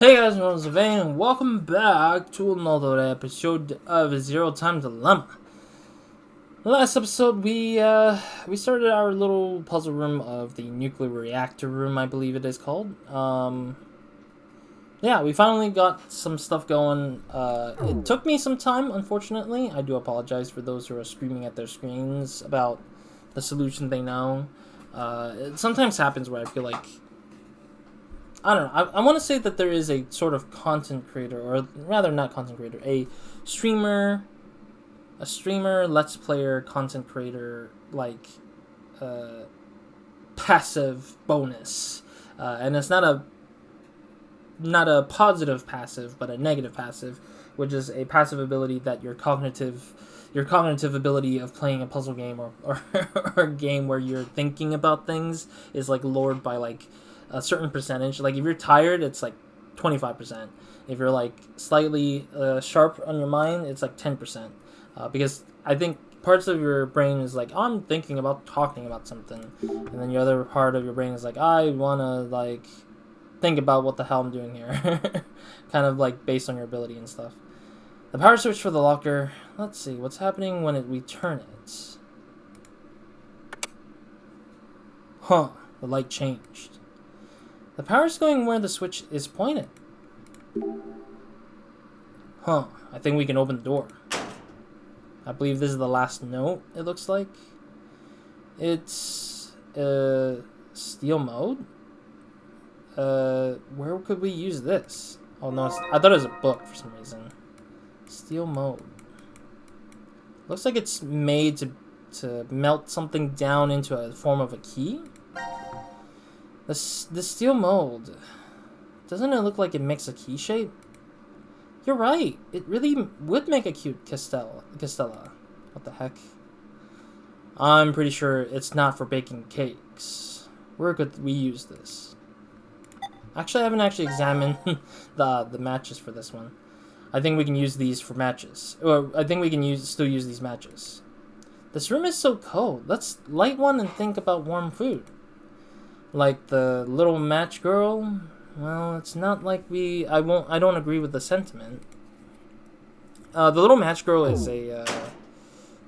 Hey guys, I'm RozaldVane, and welcome back to another episode of Zero Time Dilemma. Last episode, we started our little puzzle room of the nuclear reactor room, I believe it is called. Yeah, we finally got some stuff going. It took me some time, unfortunately. I do apologize for those who are screaming at their screens about the solution they know. It sometimes happens where I feel like I don't know. I want to say that there is a sort of content creator, or rather, not content creator, streamer, a streamer, let's player, content creator, like passive bonus, and it's not a positive passive, but a negative passive, which is a passive ability that your cognitive ability of playing a puzzle game or or a game where you're thinking about things is like lowered by like a certain percentage. Like if you're tired, it's like 25%. If you're like slightly sharp on your mind, it's like 10%. Because I think parts of your brain is like, oh, I'm thinking about talking about something, and then the other part of your brain is like, I wanna like think about what the hell I'm doing here. Kind of like based on your ability and stuff. The power switch for the locker. Let's see what's happening when we turn it. Huh? The light changed. The power's going where the switch is pointed. Huh, I think we can open the door. I believe this is the last note, it looks like. It's steel mode. Where could we use this? Oh no, I thought it was a book for some reason. Steel mode. Looks like it's made to melt something down into a form of a key. The steel mold, doesn't it look like it makes a key shape? You're right. It really would make a cute Castella. What the heck? I'm pretty sure it's not for baking cakes. Where could we use this? Actually, I haven't actually examined the matches for this one. I think we can use these for matches. Or I think we can still use these matches. This room is so cold. Let's light one and think about warm food. Like the little match girl, well, it's not like I don't agree with the sentiment. The little match girl is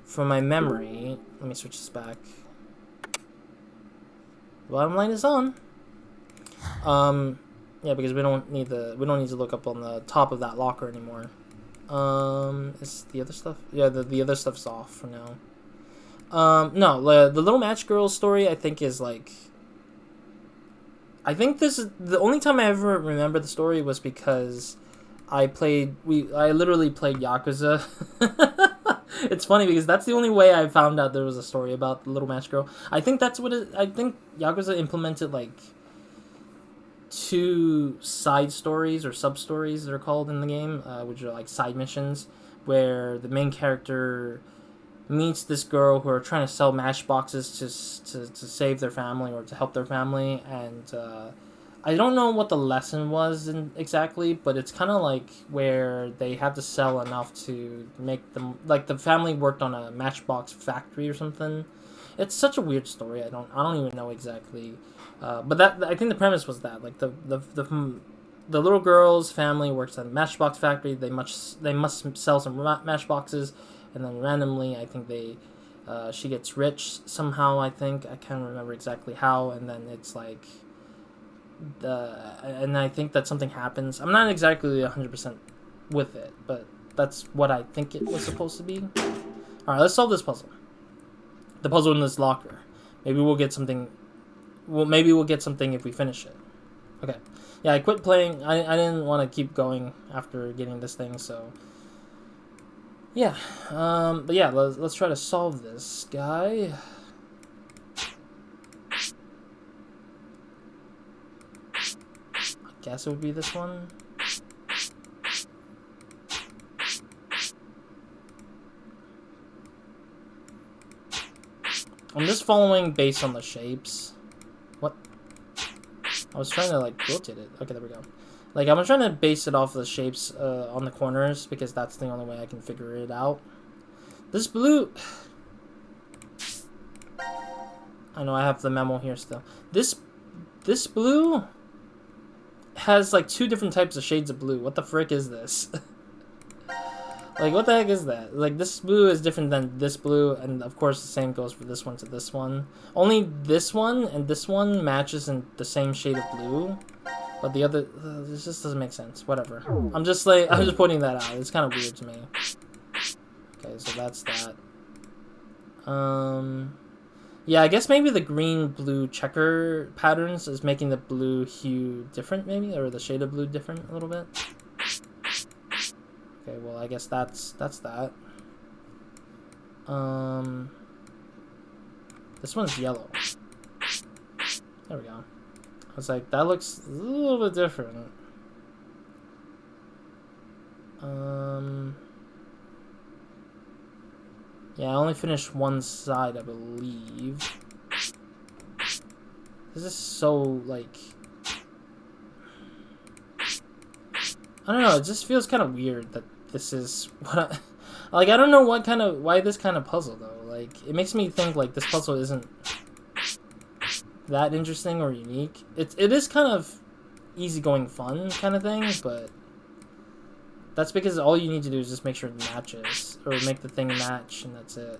from my memory. Let me switch this back. Bottom line is on. Yeah, because we don't need to look up on the top of that locker anymore. Is the other stuff? Yeah, the other stuff's off for now. No, the little match girl story I think is like. I think this is the only time I ever remember the story was because I literally played Yakuza. It's funny because that's the only way I found out there was a story about the little match girl. I think that's what I think Yakuza implemented like 2 side stories or sub stories they're called in the game, which are like side missions where the main character meets this girl who are trying to sell matchboxes to save their family or to help their family, and I don't know what the lesson was exactly, but it's kind of like where they have to sell enough to make them, like the family worked on a matchbox factory or something. It's such a weird story. I don't even know exactly, but that I think the premise was that like the little girl's family works at a matchbox factory. They must sell some matchboxes. And then randomly, I think she gets rich somehow. I can't remember exactly how. And then it's like, and I think that something happens. I'm not exactly 100% with it, but that's what I think it was supposed to be. All right, let's solve this puzzle. The puzzle in this locker. Maybe we'll get something. Maybe we'll get something if we finish it. Okay. Yeah, I quit playing. I didn't want to keep going after getting this thing, so. Yeah, but yeah, let's try to solve this guy. I guess it would be this one. I'm just following based on the shapes. What? I was trying to like rotate it. Okay, there we go. Like, I'm trying to base it off the shapes on the corners, because that's the only way I can figure it out. This blue... I know I have the memo here still. This blue has like 2 different types of shades of blue. What the frick is this? Like, what the heck is that? Like, this blue is different than this blue, and of course the same goes for this one to this one. Only this one and this one matches in the same shade of blue, but the other, this just doesn't make sense. Whatever. I'm just pointing that out. It's kind of weird to me. Okay, so that's that. Yeah, I guess maybe the green-blue checker patterns is making the blue hue different, maybe, or the shade of blue different a little bit. Okay, well, I guess that's that. This one's yellow. There we go. I was like, that looks a little bit different. Yeah, I only finished one side, I believe. This is so, like... I don't know, it just feels kind of weird that this is what I don't know why this kind of puzzle, though. Like, it makes me think, like, this puzzle isn't that interesting or unique. It is kind of easygoing fun kind of thing, but that's because all you need to do is just make sure it matches, or make the thing match, and that's it.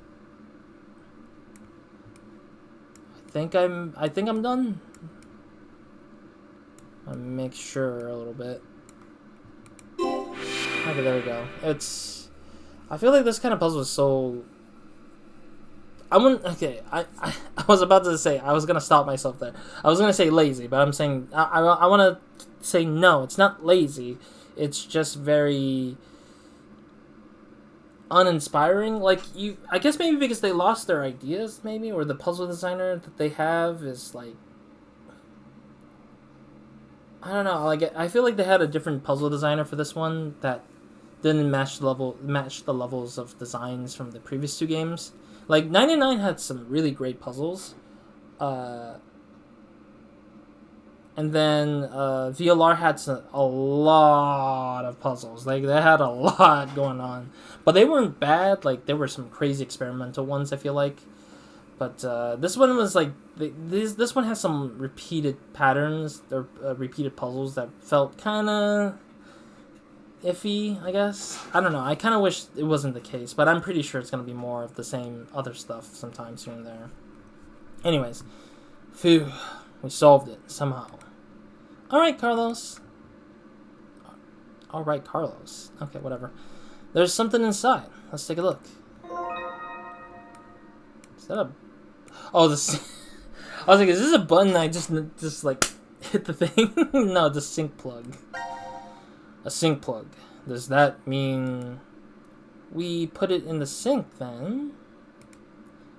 I think I'm done. I'll make sure a little bit. Okay, there we go. I feel like this kind of puzzle is so... I was about to say, I was going to stop myself there. I was going to say lazy, but I'm saying, I want to say no, it's not lazy. It's just very uninspiring. Like, I guess maybe because they lost their ideas, maybe, or the puzzle designer that they have is like... I don't know, like, I feel like they had a different puzzle designer for this one that didn't match the levels of designs from the previous 2 games. Like, 99 had some really great puzzles. And then VLR had a lot of puzzles. Like, they had a lot going on. But they weren't bad. Like, there were some crazy experimental ones, I feel like. But this one was like, this one has some repeated patterns, or repeated puzzles that felt kind of iffy, I guess. I don't know, I kind of wish it wasn't the case, but I'm pretty sure it's going to be more of the same other stuff sometimes here and there. Anyways, phew, we solved it, somehow. Alright, Carlos. Alright, Carlos. Okay, whatever. There's something inside. Let's take a look. Is that a... Oh, this... I was like, is this a button I just like, hit the thing? No, the sink plug. A sink plug. Does that mean we put it in the sink, then?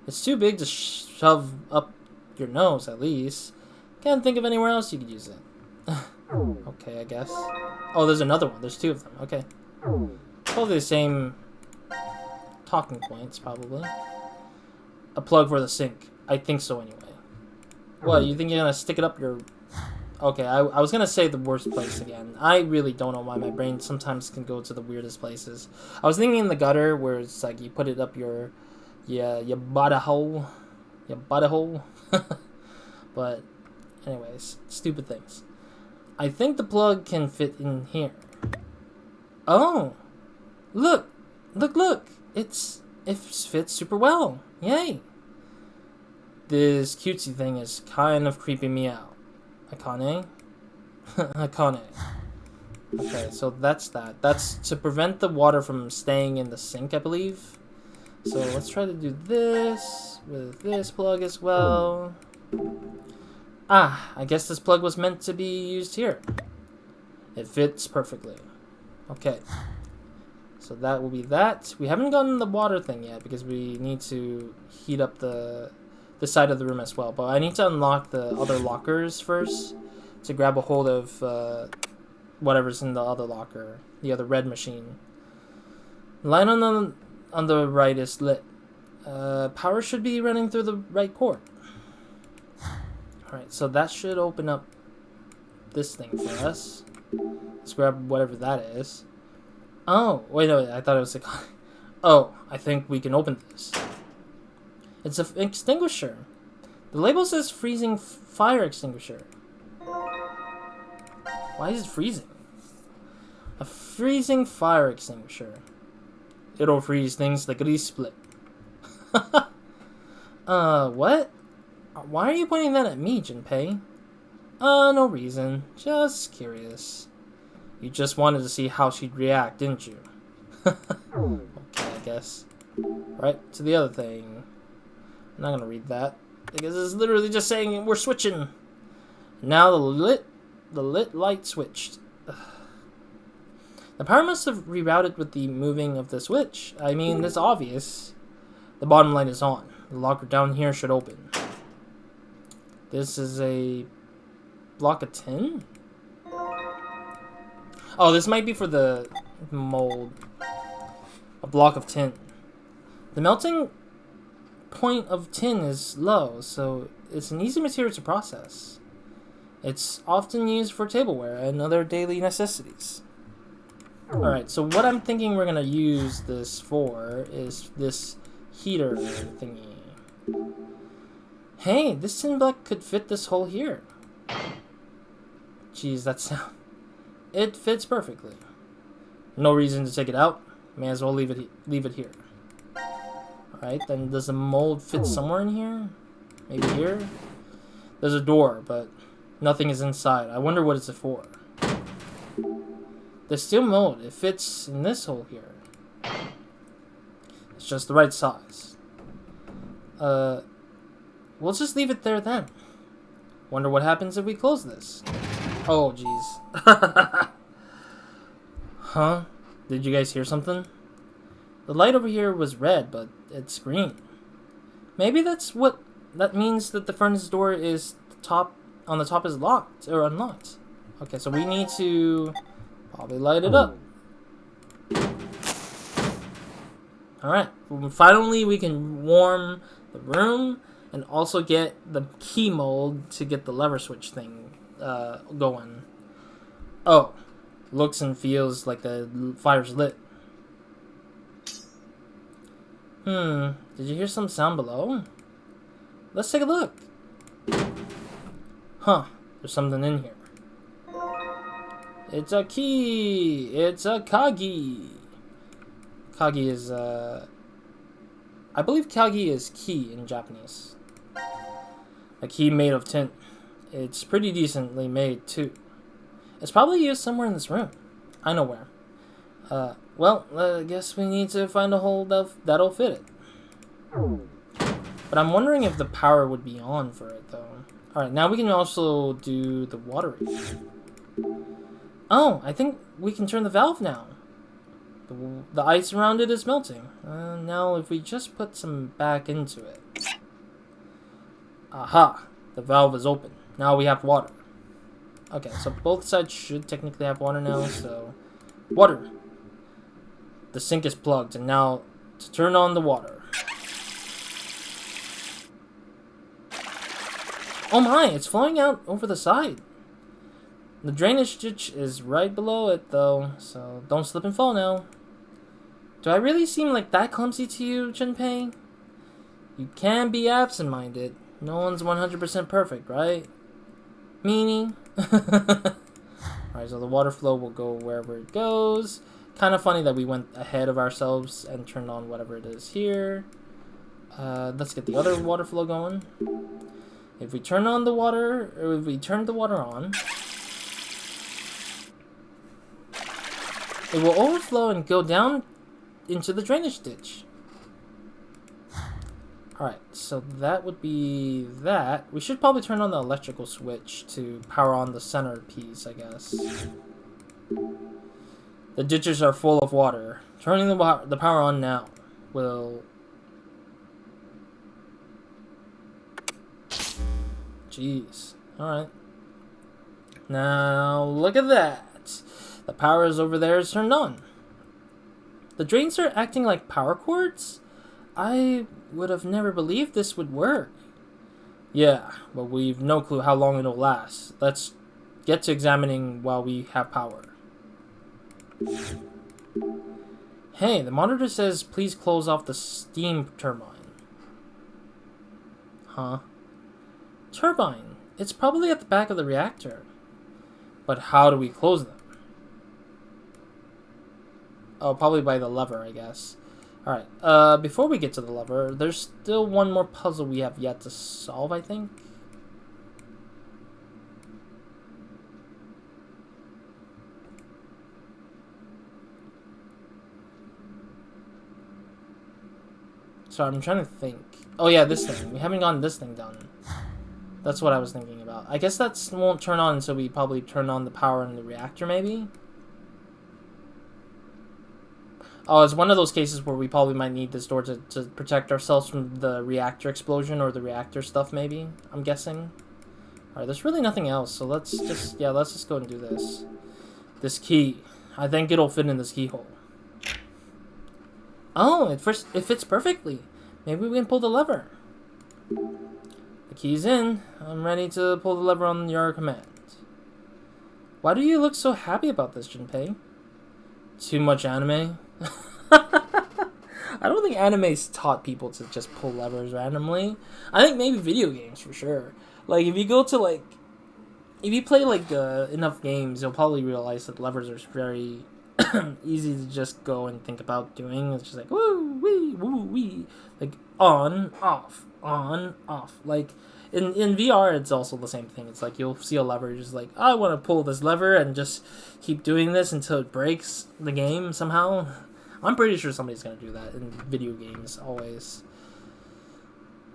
It's too big to shove up your nose, at least. Can't think of anywhere else you could use it. Okay, I guess. Oh, there's another one. There's 2 of them. Okay. Probably the same talking points, probably. A plug for the sink. I think so, anyway. What, you think you're gonna stick it up your... Okay, I was gonna say the worst place again. I really don't know why my brain sometimes can go to the weirdest places. I was thinking in the gutter, where it's like you put it up your butthole. Your butthole. But, anyways, stupid things. I think the plug can fit in here. Oh! Look! Look! It fits super well. Yay! This cutesy thing is kind of creeping me out. Akane? Akane. Okay, so that's that. That's to prevent the water from staying in the sink, I believe. So let's try to do this with this plug as well. Ah, I guess this plug was meant to be used here. It fits perfectly. Okay. So that will be that. We haven't gotten the water thing yet because we need to heat up the side of the room as well. But I need to unlock the other lockers first to grab a hold of whatever's in the other locker, the other red machine. The line on the right is lit. Power should be running through the right cord. Alright, so that should open up this thing for us. Let's grab whatever that is. Oh, wait, no, I thought it was a... Oh, I think we can open this. It's an extinguisher. The label says freezing fire extinguisher. Why is it freezing? A freezing fire extinguisher. It'll freeze things like a split. What? Why are you pointing that at me, Junpei? No reason. Just curious. You just wanted to see how she'd react, didn't you? Okay, I guess. Right, to the other thing. I'm not gonna read that, because it's literally just saying we're switching. Now the lit light switched. The power must have rerouted with the moving of the switch. I mean, it's obvious. The bottom light is on. The locker down here should open. This is a block of tin? Oh, this might be for the mold. A block of tin. The melting point of tin is low, so it's an easy material to process. It's often used for tableware and other daily necessities. Alright, so what I'm thinking we're gonna use this for is this heater thingy. Hey, this tin block could fit this hole here. Jeez, that sound. It fits perfectly. No reason to take it out. May as well leave it here. Alright, then does the mold fit somewhere in here? Maybe here? There's a door, but nothing is inside. I wonder what it's for. The steel mold, it fits in this hole here. It's just the right size. We'll just leave it there then. Wonder what happens if we close this. Oh, jeez. Huh? Did you guys hear something? The light over here was red, but it's green. Maybe that means that the furnace door is on the top is locked or unlocked. Okay, so we need to probably light it up. Alright, finally we can warm the room and also get the key mold to get the lever switch thing going. Oh, looks and feels like the fire's lit. Did you hear some sound below? Let's take a look. Huh, there's something in here. It's a key! It's a kagi! Kagi is, I believe kagi is key in Japanese. A key made of tin. It's pretty decently made, too. It's probably used somewhere in this room. I know where. Well, I guess we need to find a hole that'll fit it. But I'm wondering if the power would be on for it, though. Alright, now we can also do the watering. Oh, I think we can turn the valve now. The ice around it is melting. Now if we just put some back into it. Aha! The valve is open. Now we have water. Okay, so both sides should technically have water now, so... Water! The sink is plugged, and now to turn on the water. Oh my, it's flowing out over the side. The drainage ditch is right below it, though, so don't slip and fall now. Do I really seem like that clumsy to you, Junpei? You can be absent-minded. No one's 100% perfect, right? Meanie? Alright, so the water flow will go wherever it goes. Kind of funny that we went ahead of ourselves and turned on whatever it is here. Let's get the other water flow going. If we turn on the water, or if we turn the water on, it will overflow and go down into the drainage ditch. Alright, so that would be that. We should probably turn on the electrical switch to power on the center piece, I guess. The ditches are full of water. Turning the power on now will... Jeez. Alright. Now, look at that. The power is over there is turned on. The drains are acting like power cords? I would have never believed this would work. Yeah, but we've no clue how long it'll last. Let's get to examining while we have power. Hey, the monitor says please close off the steam turbine. Huh? Turbine. It's probably at the back of the reactor. But how do we close them? Oh, probably by the lever, I guess. Alright, before we get to the lever, there's still one more puzzle we have yet to solve, I think. Sorry, I'm trying to think. Oh yeah, this thing. We haven't gotten this thing done. That's what I was thinking about. I guess that won't turn on until we probably turn on the power in the reactor, maybe? Oh, it's one of those cases where we probably might need this door to protect ourselves from the reactor explosion or the reactor stuff, maybe? I'm guessing. Alright, there's really nothing else, so let's just go and do this. This key. I think it'll fit in this keyhole. Oh, it fits perfectly. Maybe we can pull the lever. The key's in. I'm ready to pull the lever on your command. Why do you look so happy about this, Junpei? Too much anime? I don't think anime's taught people to just pull levers randomly. I think maybe video games for sure. Like if you go to if you play enough games, you'll probably realize that levers are very easy to just go and think about doing. It's just like woo wee, like on off. Like in VR, it's also the same thing. It's like you'll see a lever, you're just like, oh, I want to pull this lever and just keep doing this until it breaks the game somehow. I'm pretty sure somebody's gonna do that in video games always.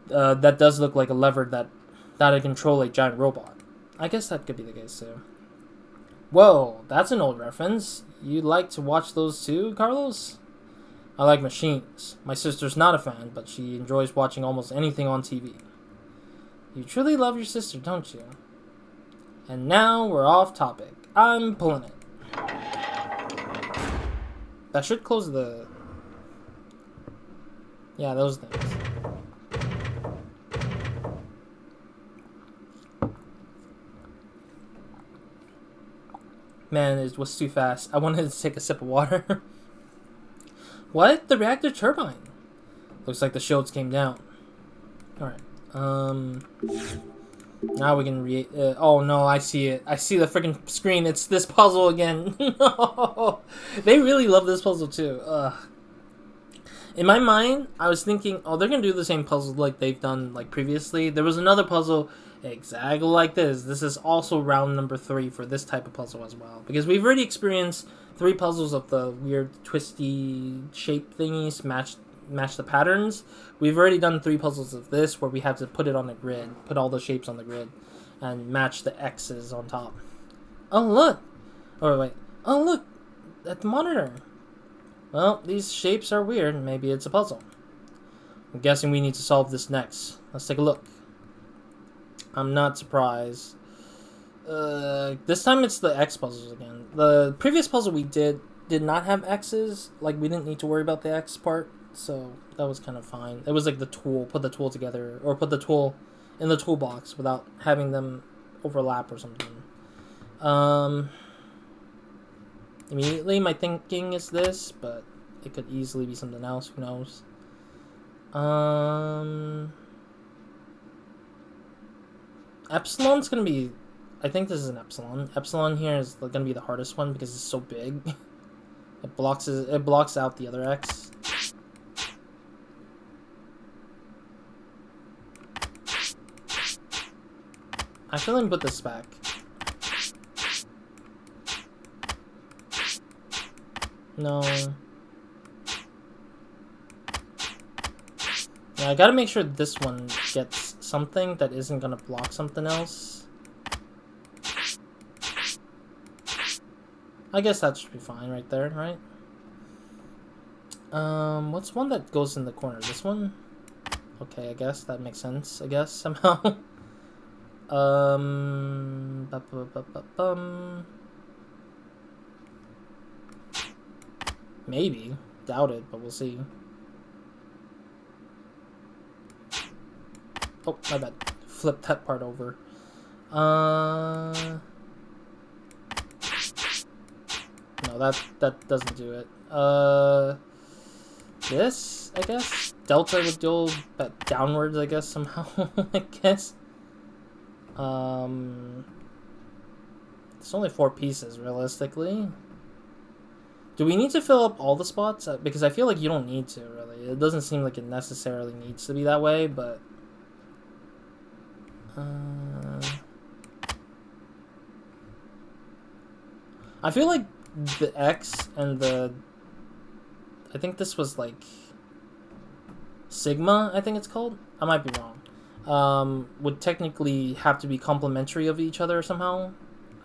That does look like a lever that'll control a giant robot. I guess that could be the case too. Whoa, that's an old reference. You like to watch those too, Carlos? I like machines. My sister's not a fan, but she enjoys watching almost anything on TV. You truly love your sister, don't you? And now we're off topic. I'm pulling it. That should close the... Yeah, those things. Man, it was too fast. I wanted to take a sip of water. What? The reactor turbine. Looks like the shields came down. Alright. Now we can oh no, I see it. I see the freaking screen. It's this puzzle again. No. They really love this puzzle too. Ugh. In my mind, I was thinking, oh, they're gonna do the same puzzle like they've done previously. There was another puzzle exactly like this. This is also round number 3 for this type of puzzle as well. Because we've already experienced 3 puzzles of the weird twisty shape thingies, match the patterns. We've already done 3 puzzles of this where we have to put it on a grid, put all the shapes on the grid, and match the X's on top. Oh look! Oh wait. Oh look! At the monitor! Well, these shapes are weird. Maybe it's a puzzle. I'm guessing we need to solve this next. Let's take a look. I'm not surprised. This time it's the X puzzles again. The previous puzzle we did not have X's. Like, we didn't need to worry about the X part. So that was kind of fine. It was like the tool, put the tool together, or put the tool in the toolbox without having them overlap or something. Immediately my thinking is this, but it could easily be something else, who knows. Epsilon's gonna be, I think this is an epsilon. Epsilon here is gonna be the hardest one because it's so big. It blocks out the other X. Actually, let me put this back. No. Yeah, I gotta make sure this one gets something that isn't gonna block something else. I guess that should be fine right there, right? What's one that goes in the corner? This one? Okay, I guess that makes sense, I guess, somehow. Maybe. Doubt it, but we'll see. Oh, my bad. Flip that part over. No, that doesn't do it. This, I guess? Delta would go downwards, I guess, somehow, I guess. It's only 4 pieces, realistically. Do we need to fill up all the spots? Because I feel like you don't need to, really. It doesn't seem like it necessarily needs to be that way, but... I feel like the X and the... I think this was, like... Sigma, I think it's called? I might be wrong. Would technically have to be complementary of each other somehow,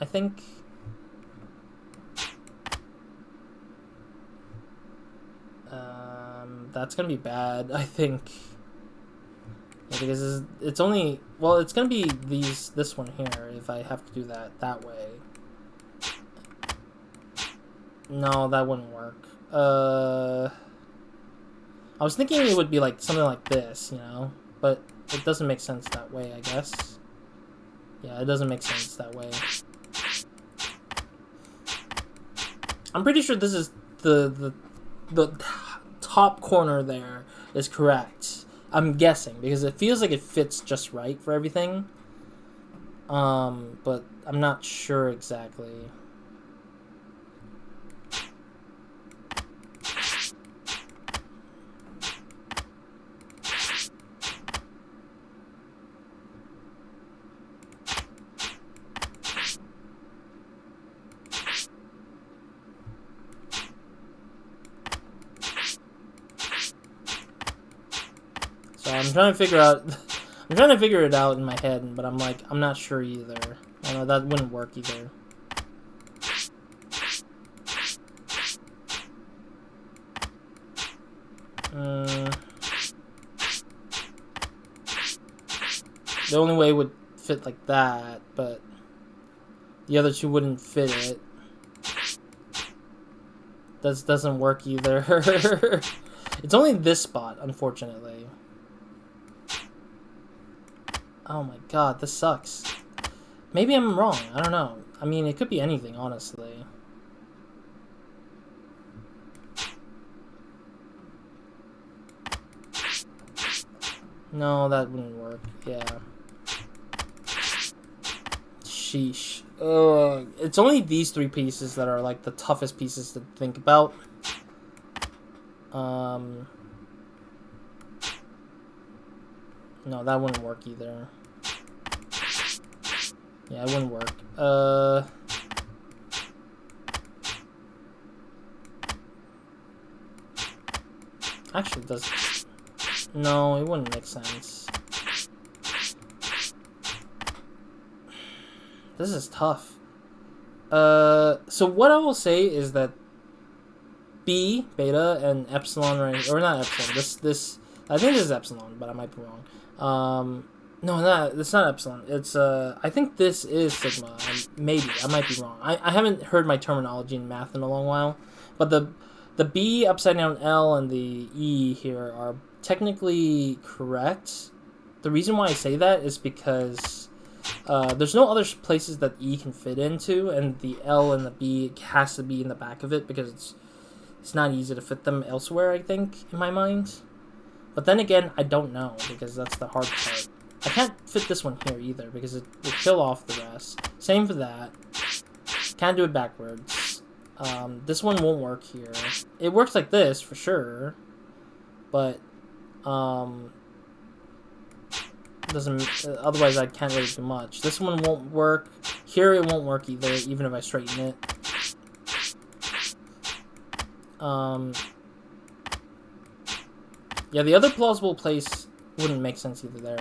I think. That's gonna be bad, I think. Yeah, because it's only... Well, it's gonna be this one here, if I have to do that way. No, that wouldn't work. I was thinking it would be like something like this, you know? But it doesn't make sense that way, I guess. Yeah, it doesn't make sense that way. I'm pretty sure this is the top corner there is correct. I'm guessing, because it feels like it fits just right for everything. But I'm not sure exactly. So I'm trying to figure out... I'm trying to figure it out in my head, but I'm like, I'm not sure either. I know that wouldn't work either. The only way would fit like that, but the other two wouldn't fit it. That doesn't work either. It's only this spot, unfortunately. Oh my god, this sucks. Maybe I'm wrong, I don't know. I mean, it could be anything, honestly. No, that wouldn't work, yeah. Sheesh. Ugh. It's only these 3 pieces that are, like, the toughest pieces to think about. No, that wouldn't work either. Yeah, it wouldn't work. Actually, it does... No, it wouldn't make sense. This is tough. So what I will say is that B, beta, and epsilon, right? Or not epsilon. This... I think this is epsilon, but I might be wrong. No, it's not epsilon. It's, I think this is sigma. Maybe. I might be wrong. I haven't heard my terminology in math in a long while. But the B, upside down L, and the E here are technically correct. The reason why I say that is because there's no other places that E can fit into, and the L and the B has to be in the back of it because it's not easy to fit them elsewhere, I think, in my mind. But then again, I don't know, because that's the hard part. I can't fit this one here either, because it will kill off the rest. Same for that. Can't do it backwards. This one won't work here. It works like this, for sure. But, doesn't... otherwise, I can't really do much. This one won't work. Here, it won't work either, even if I straighten it. Yeah, the other plausible place wouldn't make sense either there.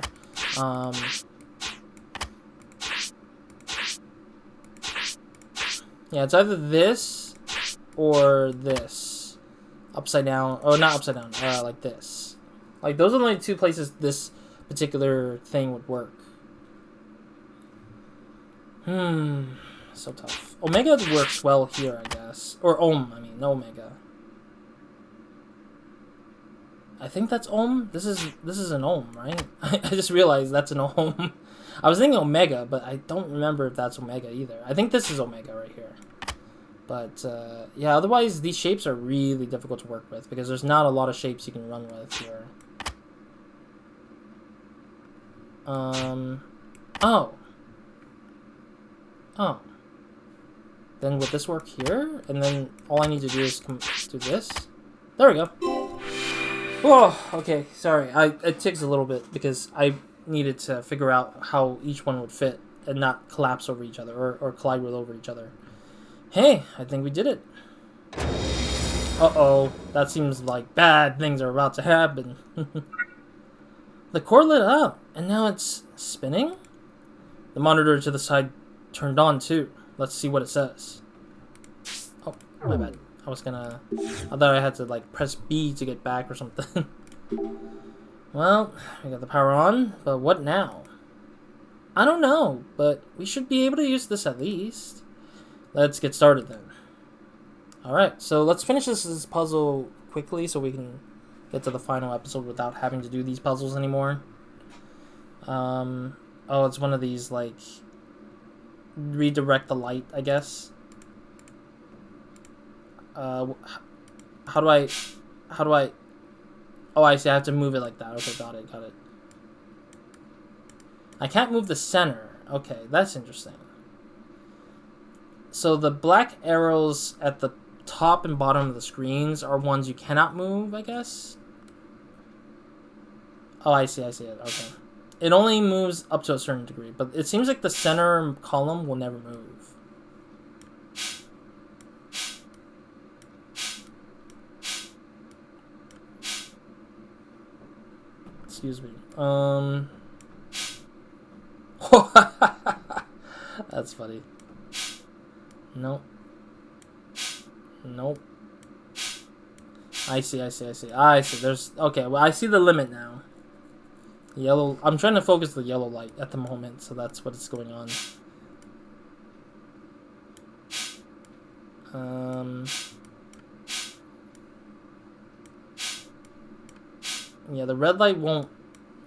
Yeah, it's either this or this. Upside down. Oh, not upside down. Like this. Like, those are the only 2 places this particular thing would work. So tough. Omega works well here, I guess. Or ohm, I mean, omega. I think that's ohm. This is an ohm, right? I just realized that's an ohm. I was thinking omega, but I don't remember if that's omega either. I think this is omega right here. But yeah, otherwise these shapes are really difficult to work with because there's not a lot of shapes you can run with here. Oh. then would this work here? And then all I need to do is do this. There we go. Oh, okay. Sorry, it takes a little bit because I needed to figure out how each one would fit and not collapse over each other or collide with over each other. Hey, I think we did it. Uh-oh, that seems like bad things are about to happen. The core lit up, and now it's spinning? The monitor to the side turned on too. Let's see what it says. Oh, my bad. I thought I had to like press B to get back or something. Well, we got the power on, but what now? I don't know, but we should be able to use this at least. Let's get started then. Alright, so let's finish this puzzle quickly so we can get to the final episode without having to do these puzzles anymore. Oh, it's one of these, like, redirect the light, I guess. How do I... Oh, I see, I have to move it like that. Okay, got it. I can't move the center. Okay, that's interesting. So the black arrows at the top and bottom of the screens are ones you cannot move, I guess? Oh, I see it. Okay. It only moves up to a certain degree, but it seems like the center column will never move. Excuse me. That's funny. Nope. I see. There's... Okay, well, I see the limit now. Yellow... I'm trying to focus the yellow light at the moment, so that's what is going on. Yeah, the red light won't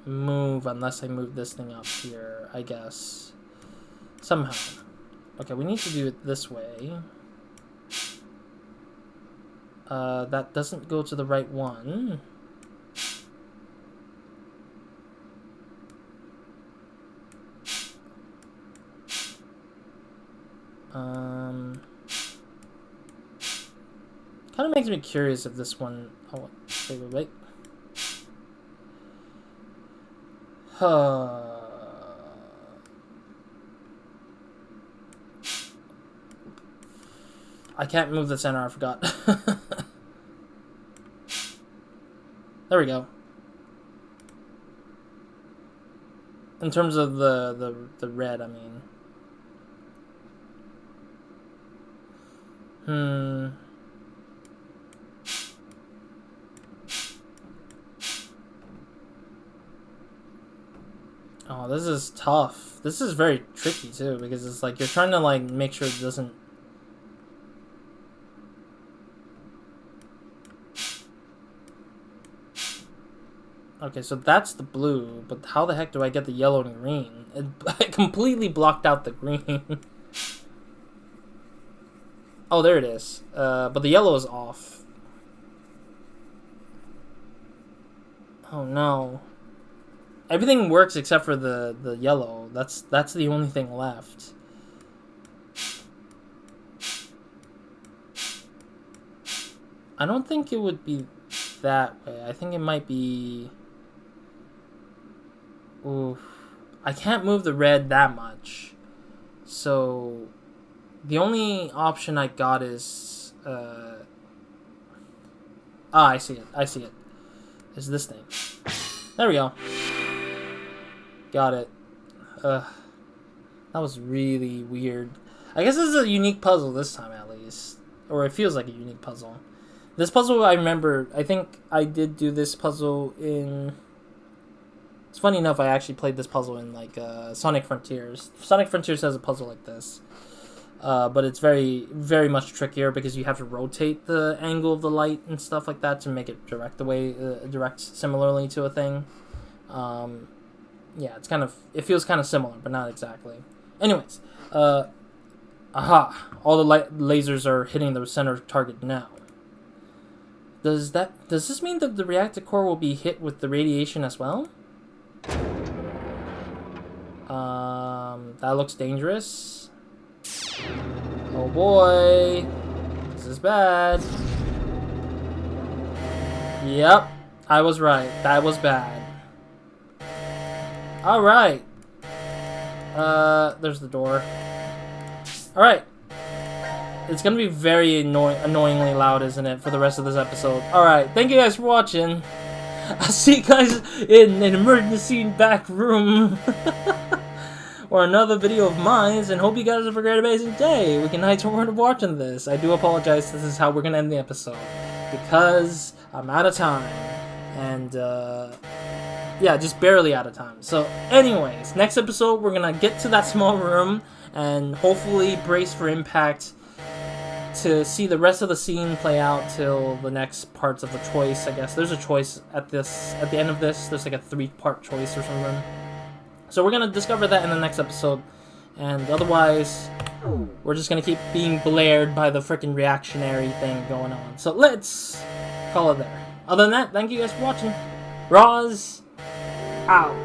move unless I move this thing up here, I guess. Somehow. Okay, we need to do it this way. That doesn't go to the right one. Kind of makes me curious if this one... Oh, wait. I can't move the center, I forgot. There we go. In terms of the red, I mean. Oh, this is tough. This is very tricky too, because it's like you're trying to like make sure it doesn't... Okay, so that's the blue, but how the heck do I get the yellow and green? It completely blocked out the green. Oh, there it is. But the yellow is off. Oh no. Everything works except for the yellow. That's the only thing left. I don't think it would be that way. I think it might be... Oof. I can't move the red that much. So the only option I got is I see it. It's this thing. There we go. Got it. That was really weird. I guess this is a unique puzzle this time at least. Or it feels like a unique puzzle. This puzzle I remember, I think I did do this puzzle in... It's funny enough, I actually played this puzzle in like Sonic Frontiers. Sonic Frontiers has a puzzle like this. But it's very, very much trickier because you have to rotate the angle of the light and stuff like that to make it direct similarly to a thing. Yeah, it feels kind of similar, but not exactly. Anyways, aha! All the lasers are hitting the center target now. Does this mean that the reactor core will be hit with the radiation as well? That looks dangerous. Oh boy. This is bad. Yep. I was right. That was bad. Alright. There's the door. Alright. It's gonna be very annoyingly loud, isn't it, for the rest of this episode. Alright, thank you guys for watching. I'll see you guys in an emergency back room. Or another video of mine, and hope you guys have a great, amazing day. We can night forward of watching this. I do apologize, this is how we're gonna end the episode. Because I'm out of time. And, yeah, just barely out of time. So, anyways, next episode, we're gonna get to that small room, and hopefully brace for impact to see the rest of the scene play out till the next parts of the choice, I guess. There's a choice at the end of this. There's like a 3-part choice or something. So we're gonna discover that in the next episode. And otherwise, we're just gonna keep being blared by the freaking reactionary thing going on. So let's call it there. Other than that, thank you guys for watching. Roz out.